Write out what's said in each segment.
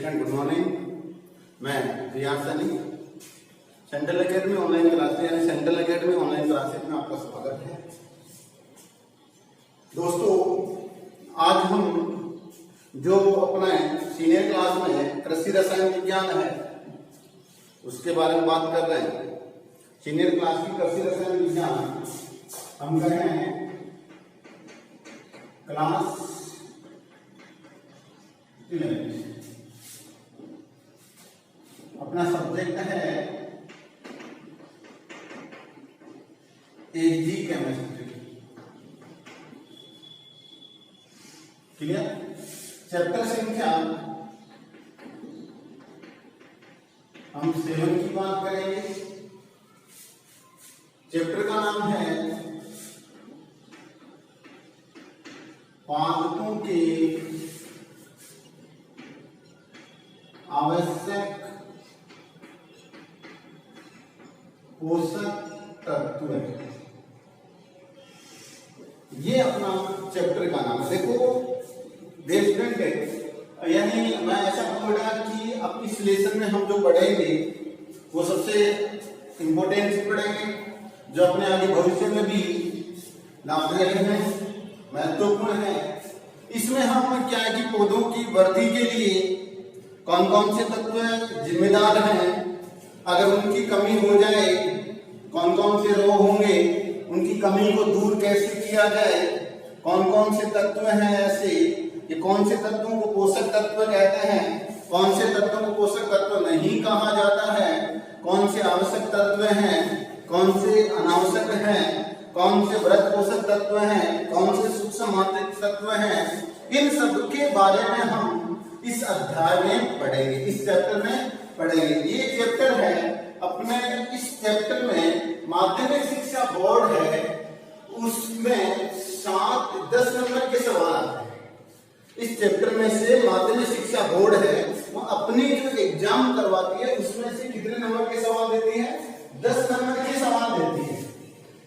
Student good morning. मैं Riyaz Sunny central academy online classes यानी central academy online classes में आपका स्वागत है। दोस्तों, आज हम जो अपना सीनियर क्लास में कृषि रसायन विज्ञान है उसके बारे में बात कर रहे हैं। सीनियर क्लास की कृषि रसायन विज्ञान हम कर रहे हैं क्लास 11। अपना सब्जेक्ट है एजी केमिस्ट्री। क्लियर? चैप्टर संख्या हम 7 की बात करेंगे। चैप्टर का नाम है पादपों के आवश्यक पोषक तत्व। ये अपना चैप्टर का नाम है। देखो स्टूडेंट, यानी मैं ऐसा कहूँगा कि अब इस लेसन में हम जो पढ़ेंगे वो सबसे इम्पोर्टेंट पढ़ेंगे, जो अपने आगे भविष्य में भी लाभदायक है, महत्वपूर्ण है। इसमें हम क्या है कि पौधों की वृद्धि के लिए कौन कौन से तत्व जिम्मेदार हैं, अगर उनकी कमी हो जाए कौन कौन से रोग होंगे, उनकी कमी को दूर कैसे किया जाए, कौन कौन से तत्व हैं ऐसे, ये कौन से तत्वों को पोषक तत्व कहते हैं, कौन से तत्वों को पोषक तत्व नहीं कहा जाता है, कौन से आवश्यक तत्व हैं, कौन से अनावश्यक हैं, कौन से वृहद पोषक तत्व हैं, कौन से सूक्ष्म मात्रिक तत्व हैं, इन सब के बारे में हम इस अध्याय में पढ़ेंगे, इस चैप्टर में पढ़ेंगे। ये चैप्टर है अपने, इस चैप्टर में माध्यमिक शिक्षा बोर्ड है, उसमें 7-10 नंबर के सवाल आते हैं। इस चैप्टर में से माध्यमिक शिक्षा बोर्ड है वो अपनी जो एग्जाम करवाती है उसमें से कितने नंबर के सवाल देती है? 10 नंबर के सवाल देती है।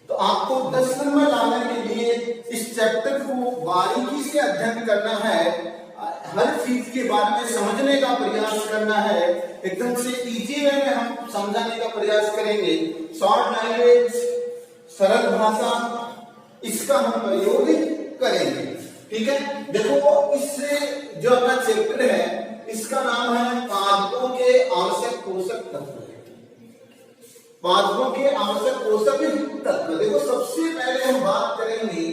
तो आपको 10 नंबर लाने के लिए इस चैप्टर को बारीकी से अध्ययन करना है, हर चीज के बारे में समझने का प्रयास करना है, एकदम से इजी वे में हम समझाने का प्रयास करेंगे। शॉर्ट लैंग्वेज, सरल भाषा, इसका हम प्रयोग करेंगे। ठीक है? देखो, इससे जो अपना चैप्टर है इसका नाम है पादपों के आवश्यक पोषक तत्व। पादपों के आवश्यक पोषक तत्व। देखो, सबसे पहले हम बात करेंगे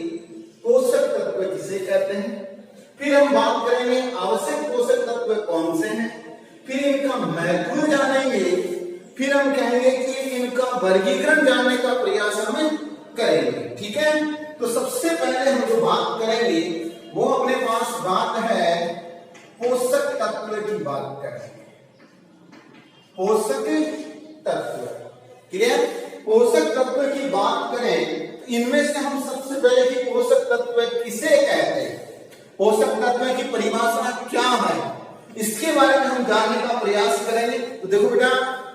पोषक तत्व किसे कहते हैं, फिर हम बात करेंगे आवश्यक पोषक तत्व कौन से हैं, फिर इनका महत्व जानेंगे, फिर हम कहेंगे कि इनका वर्गीकरण जानने का प्रयास हम करेंगे। ठीक है? तो सबसे पहले हम जो बात करेंगे वो अपने पास बात है पोषक तत्व की बात करेंगे। पोषक तत्व, क्लियर? पोषक तत्व की बात करें तो इनमें से हम सबसे पहले कि पोषक तत्व किसे कहते हैं, पोषक तत्व की परिभाषा क्या है, इसके बारे में हम जानने का प्रयास करेंगे। तो देखो बेटा,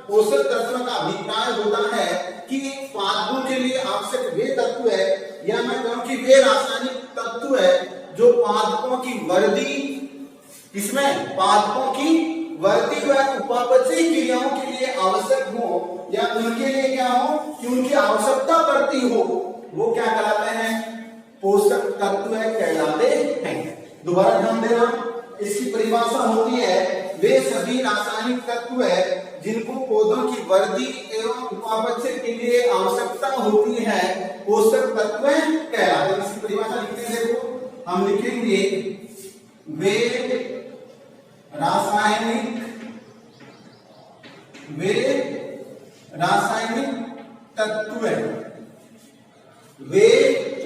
पोषक तत्व का अभिप्राय होता है कि पादपों के लिए आवश्यक वे तत्व है, या मैं कहूं कि वे रासायनिक तत्व है जो पादपों की वृद्धि, किसमें? पादपों की वृद्धि व उपापचय क्रियाओं के लिए आवश्यक हो, या उनके लिए क्या हो कि उनकी आवश्यकता पड़ती हो, वो क्या कहलाते हैं? पोषक तत्व कहलाते हैं। दोबारा ध्यान देना, इसकी परिभाषा होती है वे सभी रासायनिक तत्व है जिनको पौधों की वृद्धि एवं उपापचय के लिए आवश्यकता होती है, पोषक तत्व कहलाते हैं। इसकी परिभाषा लिखते हैं, देखो हम लिखेंगे वे रासायनिक तत्व है, वे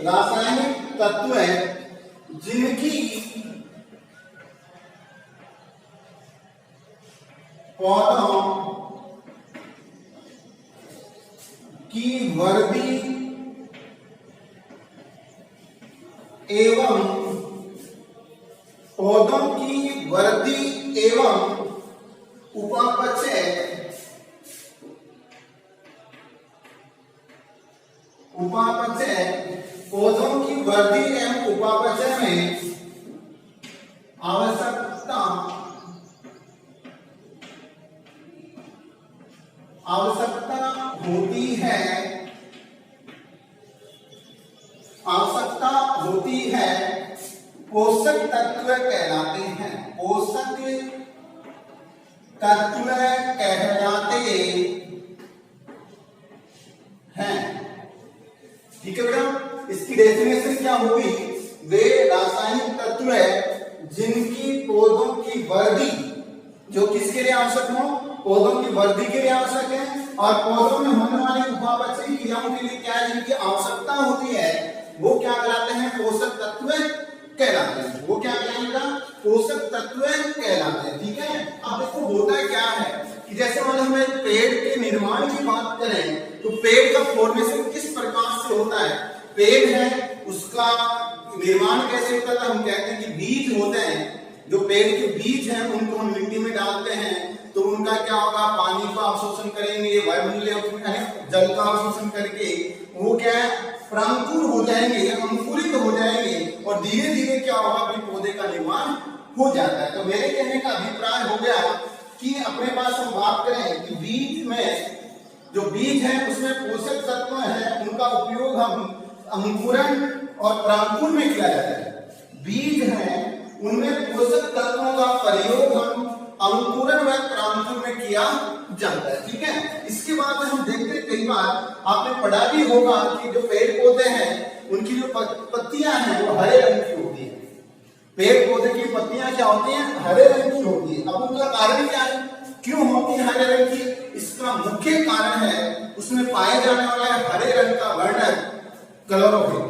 रासायनिक तत्व है जिनकी पौधों की वृद्धि एवं पौधों की वृद्धि एवं उपापचय पौधों की वृद्धि एवं उपापचय में आवश्यकता आवश्यकता होती है पोषक तत्व कहलाते हैं, पोषक तत्व कहलाते हैं। ठीक है बेटा, इसकी डेफिनेशन क्या होगी? वे रासायनिक तत्व है जिनकी पौधों की वृद्धि, जो किसके लिए आवश्यक हो? पौधों की वृद्धि के लिए आवश्यक है, और पौधों में होने वाली उपापचयी क्रियाओं के लिए क्या है, जिनकी आवश्यकता होती है, वो क्या कहलाते हैं? पोषक तत्व कहलाते हैं। वो क्या कहलाएगा? पोषक तत्व कहलाते हैं। ठीक है, अब देखो होता क्या है कि जैसे मान लो हमें पेड़ के निर्माण की बात करें तो पेड़ का फॉर्मेशन किस प्रकार से होता है? पेड़ है उसका निर्माण कैसे होता है? हम कहते हैं कि बीज होते हैं, जो पेड़ के बीज हैं उनको हम मिट्टी में डालते हैं तो उनका क्या होगा? पानी का अवशोषण करेंगे, वायुमंडलीय जल का अवशोषण करके वो क्या है? प्रांकुर हो जाएंगे, अंकुरित हो जाएंगे, और धीरे धीरे क्या होगा? फिर पौधे का निर्माण हो जाता है। तो मेरे कहने का अभिप्राय हो गया कि अपने पास हम बात करें कि बीज में, जो बीज है उसमें पोषक तत्व है, उनका उपयोग हम अंकुरण और प्रांकुर में किया जाता है। बीज है उनमें पोषक तत्वों का प्रयोग हम अंकुरण व प्रांकुर में किया जाता है। ठीक है, इसके बाद हम देखते हैं कई बार आपने पढ़ा भी होगा कि जो पेड़ पौधे हैं उनकी जो पत्तियां हैं वो हरे रंग की होती है। पेड़ पौधे की पत्तियां क्या होती हैं? हरे रंग की होती है। अब उनका कारण क्या है, क्यों होती है हरे रंग की? इसका मुख्य कारण है उसमें पाए जाने वाला हरे रंग का वर्णक क्लोरोफिल।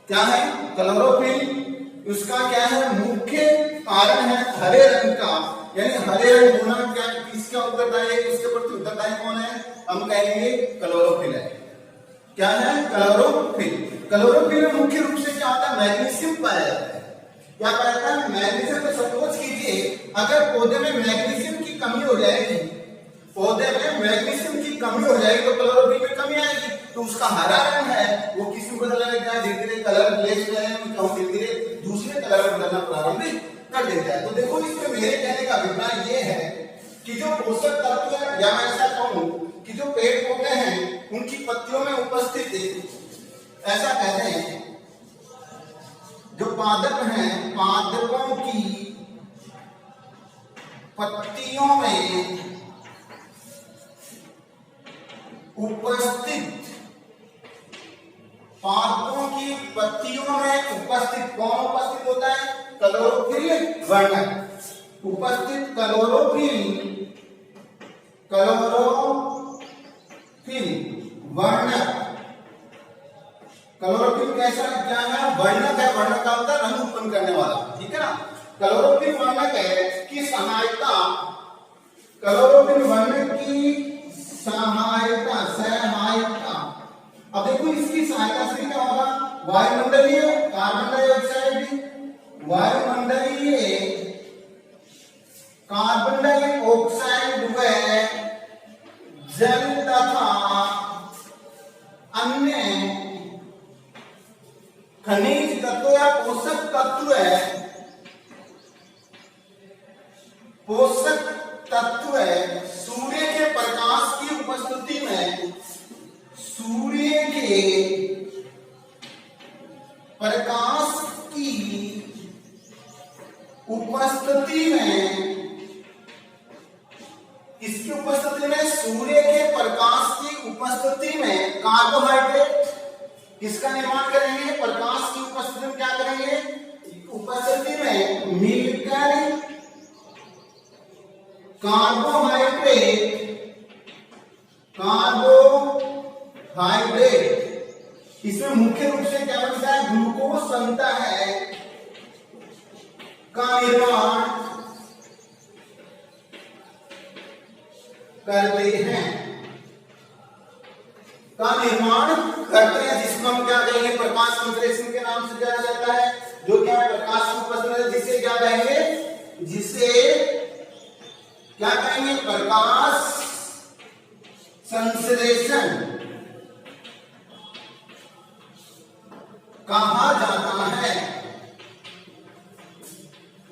क्या है? क्लोरोफिल उसका क्या है? मुख्य कारण है हरे रंग का, यानी हरे रंग होना क्या, किसका उत्तरदायी है? इसके प्रति उत्तरदायी कौन है? हम कहेंगे क्लोरोफिल है। क्या है? क्लोरोफिल। क्लोरोफिल में मुख्य रूप से क्या होता है? मैग्नीशियम पाया जाता है। क्या पाया जाता है? मैग्नीशियम। तो सपोज कीजिए अगर पौधे में मैग्नीशियम की कमी हो जाएगी, पौधे में मैग्नीशियम की कमी हो जाएगी तो क्लोरोफिल में कमी आएगी, तो उसका हरा रंग है वो किसी को बदलने लग जाए, धीरे धीरे कलर ब्लेच रहे हैं, धीरे धीरे दूसरे कलर में बदलना प्रारंभ कर देता है। तो देखो इसमें मेरे कहने का अभिप्राय ये है कि जो पोषक तत्व है, या मैं ऐसा कहूं कि जो पेड़ पौधे हैं उनकी पत्तियों में उपस्थित, ऐसा कहते हैं जो पादप हैं, पादपों की पत्तियों में उपस्थित, पादपों की पत्तियों में उपस्थित कौन उपस्थित होता है? क्लोरोफिल वर्णक उपस्थित। क्लोरोफिल वर्णक। क्लोरोफिल कैसा क्या है? वर्णक है। वर्णक का होता है रंग उत्पन्न करने वाला। ठीक है ना? क्लोरोफिल वर्णक है की सहायता, क्लोरोफिल वर्णक की सहायता। अब देखो इसकी सहायता से क्या होगा? वायुमंडलीय कार्बन डाइऑक्साइड, वायुमंडलीय कार्बन डाइऑक्साइड व जल तथा अन्य खनिज तत्व या पोषक तत्व है, पोषक तत्व है सूर्य के प्रकाश की उपस्थिति में, सूर्य के प्रकाश की उपस्थिति में, इसकी उपस्थिति में, सूर्य के प्रकाश की उपस्थिति में कार्बोहाइड्रेट किसका निर्माण करेंगे? प्रकाश की उपस्थिति में क्या करेंगे? उपस्थिति में मिलकर कार्बोहाइड्रेट, इसमें मुख्य रूप से क्या बनता है? ग्लूकोज बनता है, का निर्माण करते हैं, जिसको हम क्या कहेंगे? प्रकाश संश्लेषण के नाम से जाना जाता है। जो क्या प्रकाश की उपस्थिति, जिसे क्या कहेंगे? जिसे क्या कहेंगे? प्रकाश संश्लेषण कहा जाता है।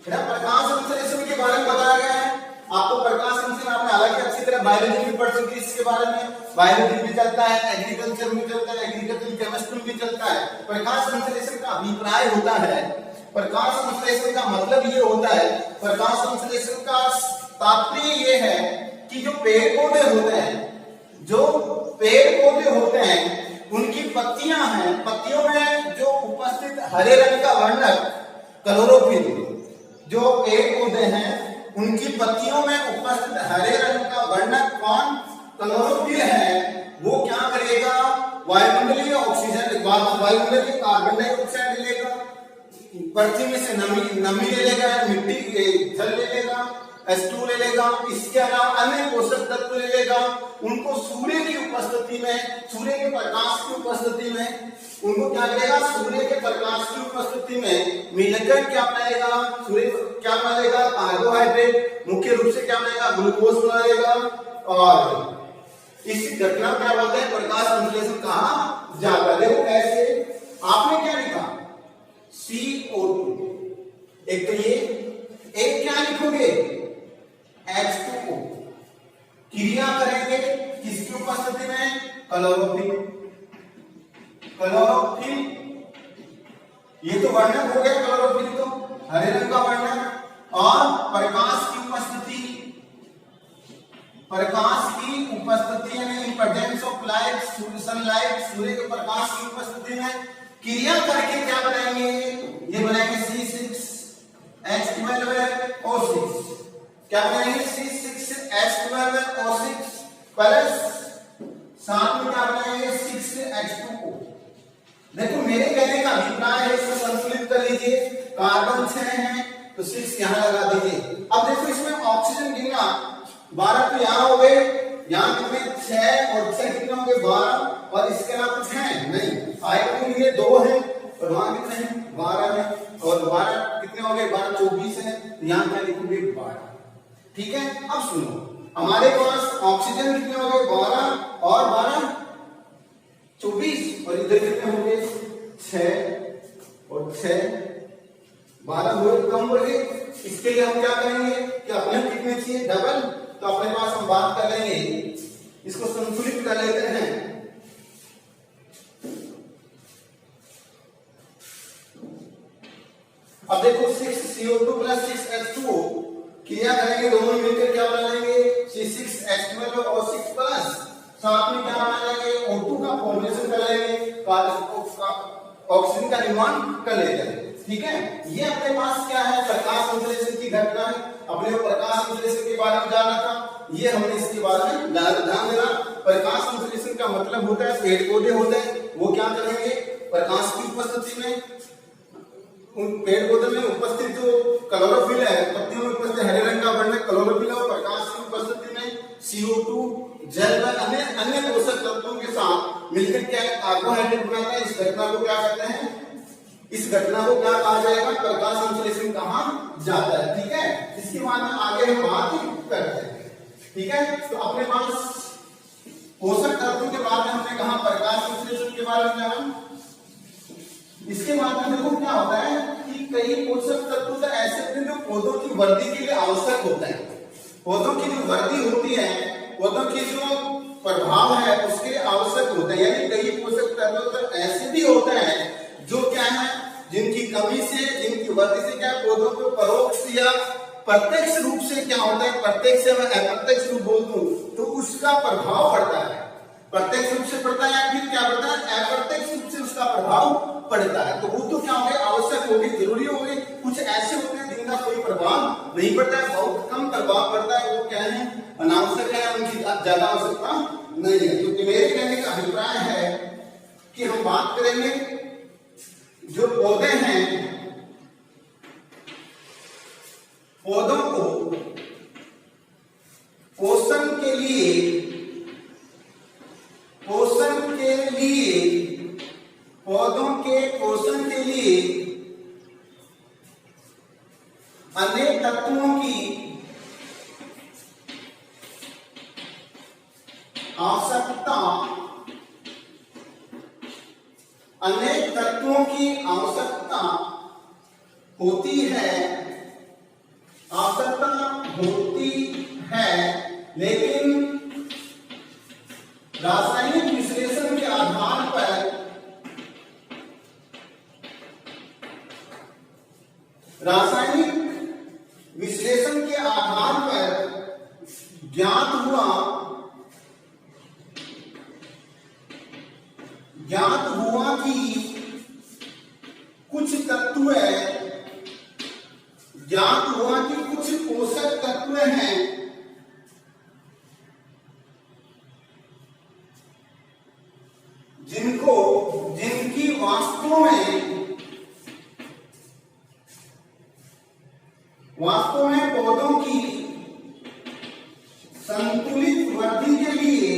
प्रकाश संश्लेषण के बारे में बताया गया है आपको। प्रकाश संश्लेषण आपने हालांकि अच्छी तरह बायोलॉजी भी पढ़ चुके इसके बारे में, बायोलॉजी भी चलता है, एग्रीकल्चर भी चलता है, एग्रीकल्चर केमिस्ट्री भी चलता है। प्रकाश संश्लेषण का अभिप्राय होता है, प्रकाश संश्लेषण का मतलब ये होता है, प्रकाश संश्लेषण का तात्पर्य ये है कि जो पेड़ पौधे होते हैं, जो पेड़ पौधे होते हैं उनकी पत्तियां हैं, पत्तियों में जो उपस्थित हरे रंग का वर्णक क्लोरोफिल, जो पेड़ पौधे हैं उनकी पत्तियों में उपस्थित हरे रंग का वर्णक कौन, क्लोरोफिल है, वो क्या करेगा, वायुमंडलीय ऑक्सीजन, वायुमंडलीय कार्बन डाइऑक्साइड लेगा, पृथ्वी में से नमी ले लेगा, मिट्टी जल ले लेगा, H2 ले लेगा, इसके अलावा अन्य पोषक तत्व ले लेगा, उनको सूर्य की उपस्थिति में, सूर्य के प्रकाश की उपस्थिति में, उनको क्या करेगा, सूर्य के प्रकाश की उपस्थिति में मिलकर क्या बनाएगा, सूर्य क्या बनाएगा, कार्बोहाइड्रेट, मुख्य रूप से क्या बनाएगा, ग्लूकोज बनाएगा, और इस घटना क्या बोलते हैं, प्रकाश संश्लेषण कहा जाता है। देखो कैसे, आपने क्या लिखा, CO2, एक तो ये, एक क्या लिखोगे, H2O, क्रिया करेंगे किसकी उपस्थिति में, क्लोरोफिल, क्लोरोफिल, ये तो वर्णक हो गया क्लोरोफिल, तो हरे रंग का वर्णक, और प्रकाश की उपस्थिति, प्रकाश की उपस्थिति यानी इंपॉर्टेंस ऑफ लाइट, सनलाइट, सूर्य के प्रकाश की उपस्थिति में क्रिया करके क्या बनाएंगे, ये बनाएंगे C6H12O6, क्या बनाएंगे, C6H12O6 प्लस साथ में क्या बनाएंगे, 6H2O। देखो मेरे कहने का अभिप्राय है, इसको संतुलित कर लीजिए, कार्बन 6 है तो 6 यहां लगा दीजिए। अब देखो इसमें ऑक्सीजन गिनना 12 तो यहां हो गए, यहां कितने 6 और 6 कितने होंगे 12, और इसके अलावा कुछ है नहीं, हाइड्रोजन ये 2 है और वहां कितने हैं 12 है, और 12 कितने हो गए 12 24 है, तो यहां क्या लिखोगे 12, ठीक है। अब सुनो, हमारे पास ऑक्सीजन कितने हो गए 12 और 12 24, और इधर कितने हो गए 6 और 6 12 हुए, कम हो गए। इसके लिए हम क्या करेंगे कि अपने कितने चाहिए डबल, तो अपने पास हम बात कर लेंगे, इसको संतुलित कर लेते हैं। अब देखो 6CO2 प्लस 6H2O क्रिया करेंगे, दोनों मिलकर क्या बनाएंगे, C6H12O6 प्लस साथ में क्या बनाएंगे, O2 का फॉर्मेशन कर लेंगे, ऑक्सीजन का निर्माण कर लेते हैं, ठीक है। ये अपने पास क्या है, प्रकाश संश्लेषण की घटना है, अपने प्रकाश संश्लेषण के बारे में जानना था, ये हमने इसके बारे में ध्यान देना। प्रकाश संश्लेषण का मतलब होता है, पेड़ पौधे होते हैं वो क्या करेंगे, प्रकाश की उपस्थिति में, उन पेड़ पौधे में उपस्थित जो क्लोरोफिल है, पत्तियों में उपस्थित हरे रंग का वर्णक क्लोरोफिल है, और प्रकाश की उपस्थिति में CO2 जल व अन्य पोषक तत्वों के साथ मिलकर क्या कार्बोहाइड्रेट बनाता है। इस घटना को क्या कहते हैं, इस घटना को क्या कहा जाएगा, प्रकाश संश्लेषण कहा जाता है, ठीक है। इसके बाद में आगे हम बात करते हैं, ठीक है। तो अपने पास पोषक तत्वों के बारे में हमने कहा, प्रकाश संश्लेषण के बारे में जाना। इसके बाद में देखो क्या होता है कि कई पोषक तत्व तो ऐसे होते हैं जो पौधों की वृद्धि के लिए आवश्यक होते हैं, पौधों की जो वृद्धि होती है, पौधों की जो प्रभाव है उसके लिए आवश्यक होते हैं, यानी कई पोषक तत्व तो ऐसे भी होते हैं जो क्या है, जिनकी कमी से, जिनकी वृद्धि से क्या पौधों को परोक्ष या प्रत्यक्ष रूप से क्या होता है, प्रत्यक्ष या अप्रत्यक्ष रूप बोल दूं तो उसका प्रभाव पड़ता है, प्रत्यक्ष रूप से पड़ता है या फिर क्या पड़ता है, अप्रत्यक्ष रूप से उसका प्रभाव पड़ता है। तो वो तो क्या हो गए, आवश्यक हो गए, जरूरी हो गए। कुछ ऐसे होते हैं जिनका कोई प्रभाव नहीं पड़ता है, बहुत कम प्रभाव पड़ता है, वो क्या है, अनावश्यक है, उनकी ज्यादा आवश्यकता नहीं है। क्योंकि मेरे कहने का अभिप्राय है कि हम बात करेंगे जो पौधे हैं, पौधों को पोषण के लिए पौधों के पोषण के लिए अनेक तत्वों की आवश्यकता, अनेक तत्वों की आवश्यकता होती है, आवश्यकता होती है, लेकिन रासायनिक विश्लेषण के आधार पर ज्ञात हुआ कि कुछ तत्व कुछ पोषक तत्व हैं जिनकी वास्तव में पौधों की संतुलित वृद्धि के लिए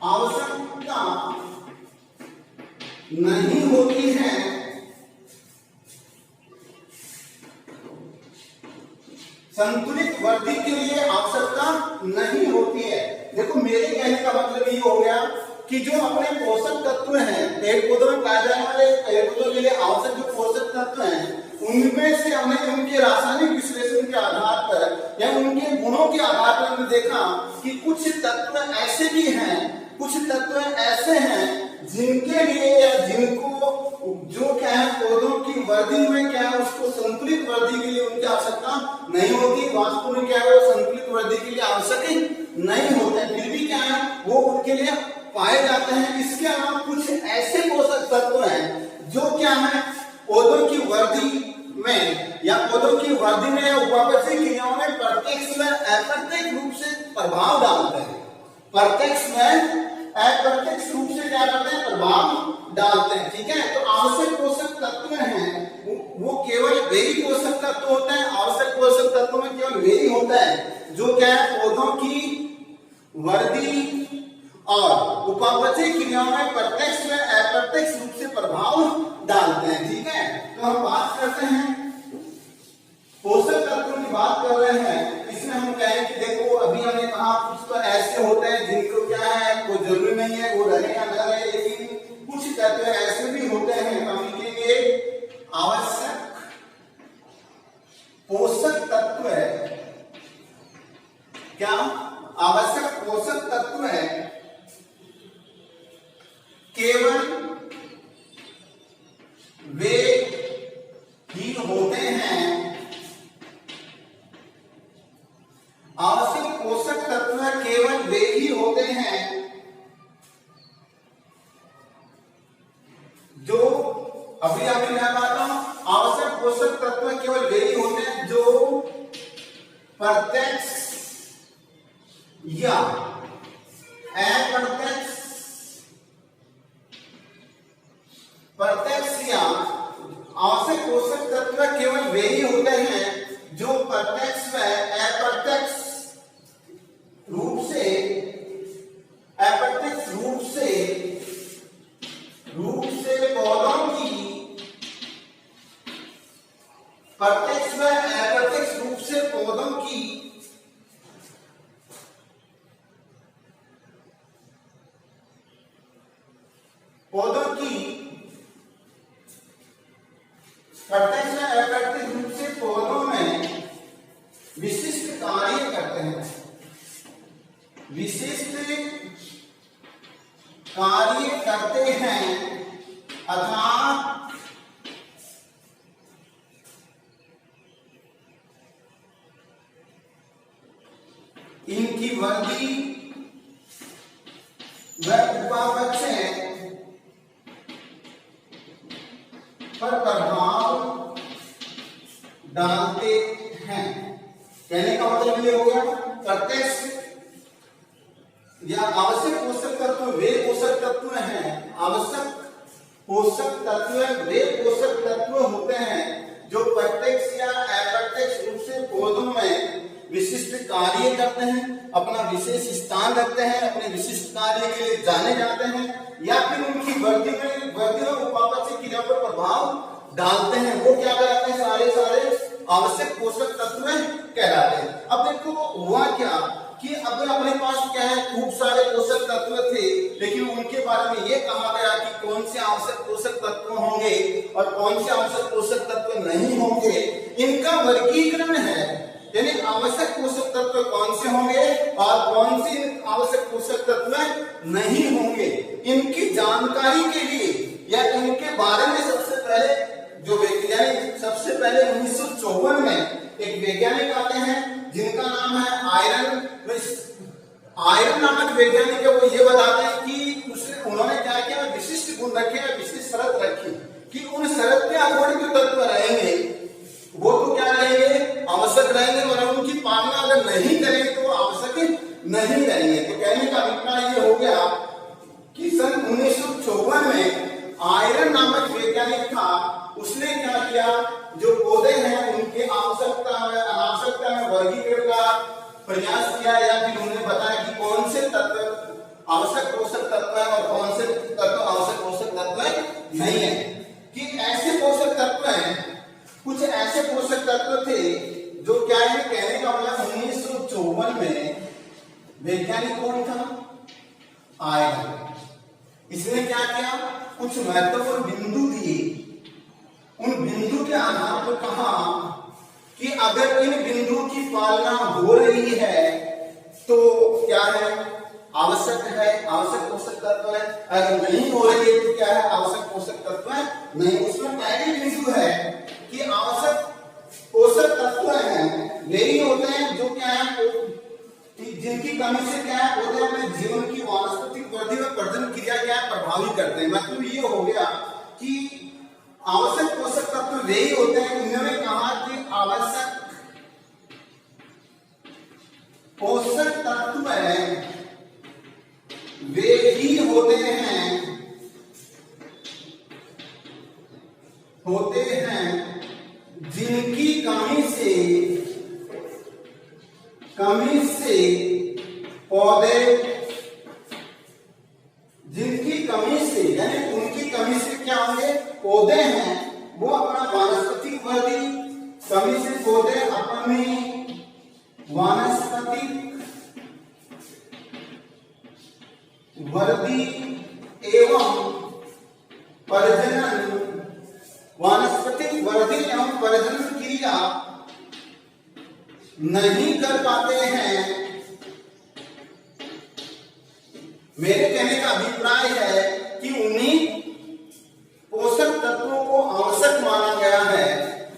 आवश्यकता नहीं होती है। संतुलित वृद्धि के लिए आवश्यकता नहीं होती है। देखो मेरे कहने का मतलब ये हो गया कि जो अपने पोषक तत्व हैं, पेड़ पौधों में पाए जाने वाले पेड़ पौधों के लिए आवश्यक जो पोषक तत्व हैं, उनमें से हमने उनके रासायनिक विश्लेषण के आधार पर या उनके गुणों के आधार पर हमने देखा कि कुछ तत्व ऐसे भी हैं, कुछ तत्व ऐसे हैं जिनके लिए या जिनको जो क्या है पौधों की वृद्धि में क्या है उसको संतुलित वृद्धि के लिए उनकी आवश्यकता नहीं होती। वास्तव में क्या है वो संतुलित वृद्धि के लिए आवश्यक नहीं होते, फिर भी क्या है वो उनके लिए पाए जाते हैं। इसके अलावा कुछ ऐसे पोषक तत्व हैं जो क्या है पौधों की वृद्धि में या पौधों की वृद्धि में या उपापचय क्रियाओं में प्रत्यक्ष में अप्रत्यक्ष रूप से प्रभाव डालते हैं। प्रत्यक्ष में अप्रत्यक्ष रूप से क्या करते हैं प्रभाव डालते हैं। ठीक है, तो आवश्यक पोषक तत्व हैं वो केवल वे ही पोषक तत्व होते हैं। आवश्यक पोषक तत्व में केवल वे ही होता है जो क्या है पौधों की वृद्धि और उपापचय क्रियाओं में प्रत्यक्ष में अप्रत्यक्ष रूप से प्रभाव डालते हैं। ठीक है, तो हम बात करते हैं पोषक तत्वों की बात कर रहे हैं। इसमें हम कहें कि देखो अभी हमने कहा कुछ तो ऐसे होते हैं जिनको क्या है कोई जरूरी नहीं है वो रहे या न रहे, लेकिन कुछ तत्व ऐसे भी होते हैं हम लिखेंगे आवश्यक पोषक तत्व है। क्या आवश्यक पोषक तत्व है केवल वे ही होते हैं। आवश्यक पोषक तत्व केवल वे ही होते हैं जो अभी मैं बात हूं आवश्यक पोषक तत्व केवल वे ही होते हैं जो प्रत्यक्ष या अप्रत्यक्ष आवश्यक पोषक तत्व केवल वे ही होते हैं जो प्रत्यक्ष व अप्रत्यक्ष रूप से पौधों की प्रत्यक्ष व अप्रत्यक्ष रूप से पौधों की प्रत्यक्ष व अप्रत्यक्ष रूप से पौधों में विशिष्ट कार्य करते हैं। विशिष्ट कार्य करते हैं अर्थात इनकी वृद्धि व उपापचय पर प्रभाव डालते हैं। कहने का मतलब ये हो गया प्रत्यक्ष या आवश्यक पोषक तत्व वे पोषक तत्व हैं। आवश्यक पोषक तत्व वे पोषक तत्व होते हैं जो प्रत्यक्ष या अप्रत्यक्ष रूप से पौधों में विशिष्ट कार्य करते हैं, अपना विशेष स्थान रखते हैं, अपने विशिष्ट कार्य के लिए जाने जाते हैं या फिर उनकी वृद्धि में उपापचय क्रिया पर प्रभाव डालते हैं। वो क्या कहलाते हैं सारे आवश्यक पोषक तत्व कहलाते हैं। अब देखो हुआ क्या कि अब अपने पास क्या है खूब सारे पोषक तत्व थे, लेकिन उनके बारे में ये कहा गया कि कौन से आवश्यक पोषक तत्व होंगे और कौन से आवश्यक पोषक तत्व नहीं होंगे। इनका वर्गीकरण है, यानी आवश्यक पोषक तत्व कौन से होंगे और कौन से आवश्यक पोषक तत्व नहीं होंगे, इनकी जानकारी के लिए या इनके बारे में सबसे पहले जो वैज्ञानिक सबसे पहले 1954 में एक वैज्ञानिक आते हैं जिनका नाम है आयरन नामक वैज्ञानिक है। वो ये बताते हैं कि उन्होंने क्या किया, विशिष्ट गुण रखे या विशिष्ट शर्त रखी कि उन शर्त के अकॉर्डिंग जो तत्व रहेंगे वो तो क्या रहेंगे, आवश्यक रहेंगे, और उनकी पालना अगर नहीं करेंगे तो आवश्यक नहीं रहेंगे। तो कहने का अभिप्राय ये हो गया कि सन 1954 में आयरन नामक वैज्ञानिक था, उसने क्या किया, जो पौधे हैं उनके आवश्यकता में अनावश्यकता में वर्गीकरण का प्रयास किया, या फिर उन्होंने बताया कि कौन से तत्व आवश्यक पोषक तत्व है और कौन से तत्व आवश्यक पोषक तत्व नहीं है। कि ऐसे पोषक तत्व हैं, कुछ ऐसे पोषक तत्व थे जो क्या है, कहने का मतलब 1954 में वैज्ञानिक कौन था, आयरन। इसने क्या किया, कुछ महत्वपूर्ण बिंदु दिए, उन बिंदु के आधार पर कहा कि अगर इन बिंदुओं की पालना हो रही है तो क्या है, आवश्यक है, आवश्यक पोषक तत्व है, अगर नहीं हो रही है तो क्या है, आवश्यक पोषक तत्व नहीं। उसमें पहली बिंदु है कि आवश्यक पोषक तत्व हैं वही होते हैं जो क्या है, जिनकी कमी से क्या है पौधे अपने जीवन की वानस्पतिक वृद्धि और प्रजनन क्रिया क्या है प्रभावित करते हैं। मतलब ये हो गया कि आवश्यक पोषक तत्व वही होते हैं, इन्होंने कहा कि आवश्यक पोषक तत्व है वे ही होते हैं जिनकी कमी से पौधे, जिनकी कमी से यानी उनकी कमी से क्या होंगे, पौधे हैं वो अपना वानस्पतिक वृद्धि, कमी से पौधे अपनी वानस्पतिक वृद्धि एवं प्रजनन, वानस्पतिक वृद्धि एवं प्रजनन क्रिया नहीं कर पाते हैं। मेरे कहने का अभिप्राय है कि उन्हीं पोषक तत्वों को आवश्यक माना गया है,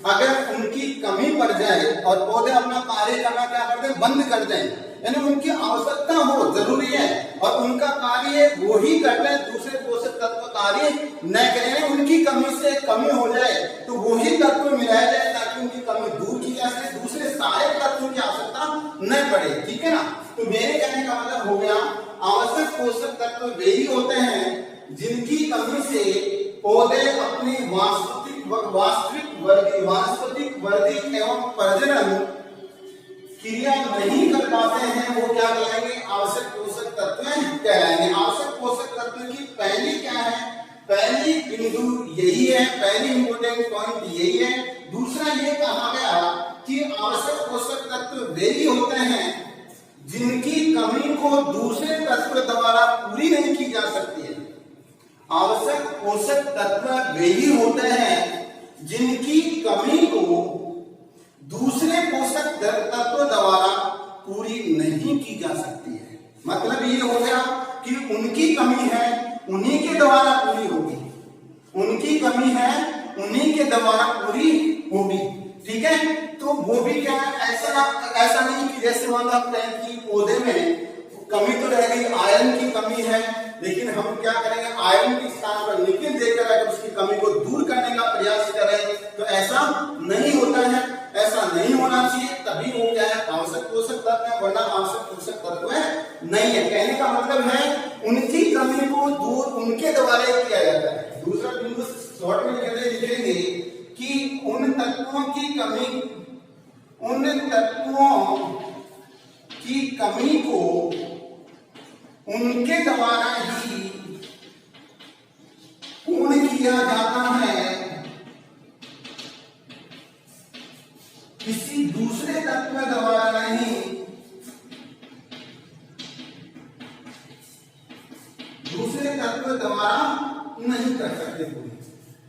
अगर उनकी कमी पड़ जाए और पौधे अपना कार्य करना क्या कर दें, बंद कर दें, यानी उनकी आवश्यकता हो जरूरी है और उनका कार्य वो ही करते हैं, दूसरे पोषक तत्व कार्य न करें, उनकी कमी से कमी हो जाए तो वही तत्व मिलाया जाए ताकि उनकी कमी दूर की जा सके, दूसरे सहायक तत्वों की आवश्यकता न पड़े। ठीक है ना। तो मेरे कहने का मतलब हो गया, आवश्यक पोषक तत्व वे ही होते हैं जिनकी कमी से पौधे अपनी वानस्पतिक वृद्धि एवं प्रजनन क्रिया नहीं कर पाते हैं, वो क्या कहलाएंगे, आवश्यक पोषक तत्व कहलाएंगे। आवश्यक पोषक तत्व की पहली क्या है, पहली बिंदु यही है, पहली इंपोर्टेंट पॉइंट यही है। दूसरा ये कहा गया कि आवश्यक पोषक तत्व वे ही होते हैं जिनकी कमी को दूसरे तत्व द्वारा पूरी नहीं की जा सकती है। आवश्यक पोषक तत्व वे ही होते हैं जिनकी कमी को दूसरे पोषक तत्व द्वारा पूरी नहीं की जा सकती है। मतलब ये हो गया कि उनकी कमी है उन्हीं के द्वारा पूरी होगी, उनकी कमी है उन्हीं के द्वारा पूरी होगी। ठीक है। तो वो भी क्या है, ऐसा नहीं कि जैसे मान लो आप कहें कि पौधे में कमी तो रह गई, आयरन की कमी है, लेकिन हम क्या करेंगे, आयरन के स्थान पर निकेल देकर अगर उसकी कमी को दूर करने का प्रयास करें तो ऐसा नहीं होता है, ऐसा नहीं होना चाहिए। तभी वो क्या है, आवश्यक पोषक तत्व है, वरना आवश्यक पोषक तत्व नहीं है। कहने का मतलब है उनकी कमी को दूर उनके द्वारा किया जाता है। दूसरा बिंदु शॉर्ट में लिखेंगे कि उन तत्वों की कमी को उनके द्वारा ही पूर्ण किया जाता है, किसी दूसरे तत्व द्वारा नहीं, दूसरे तत्व द्वारा नहीं कर सकते पूरी।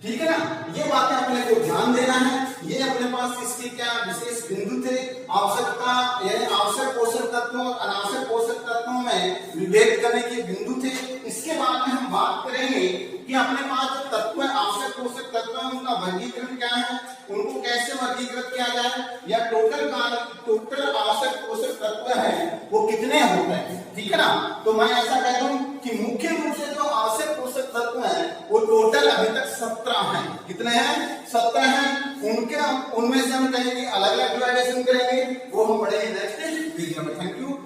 ठीक है ना। ये बातें अपने को ध्यान देना है, ये अपने पास इसके क्या विशेष बिंदु थे आवश्यकता यानी आवश्यक पोषक तत्वों और अनावश्यक पोषक तत्वों में विभेद करने के बिंदु थे। इसके बाद में हम बात करेंगे कि अपने पास जो तत्व है, आवश्यक पोषक तत्व है, उनका वर्गीकरण क्या है, उनको कैसे वर्गीकृत किया जाए, या टोटल आवश्यक पोषक तत्व है वो कितने होते हैं, ठीक है ना। तो मैं ऐसा कह दूं कि मुख्य रूप से जो आवश्यक पोषक तत्व है वो टोटल अभी तक 17 हैं। कितने हैं? 17 हैं। उनमें से हम कहेंगे अलग अलग डिवाइडेशन करेंगे, वो हम पढ़ेंगे नेक्स्ट वीडियो में। Thank you.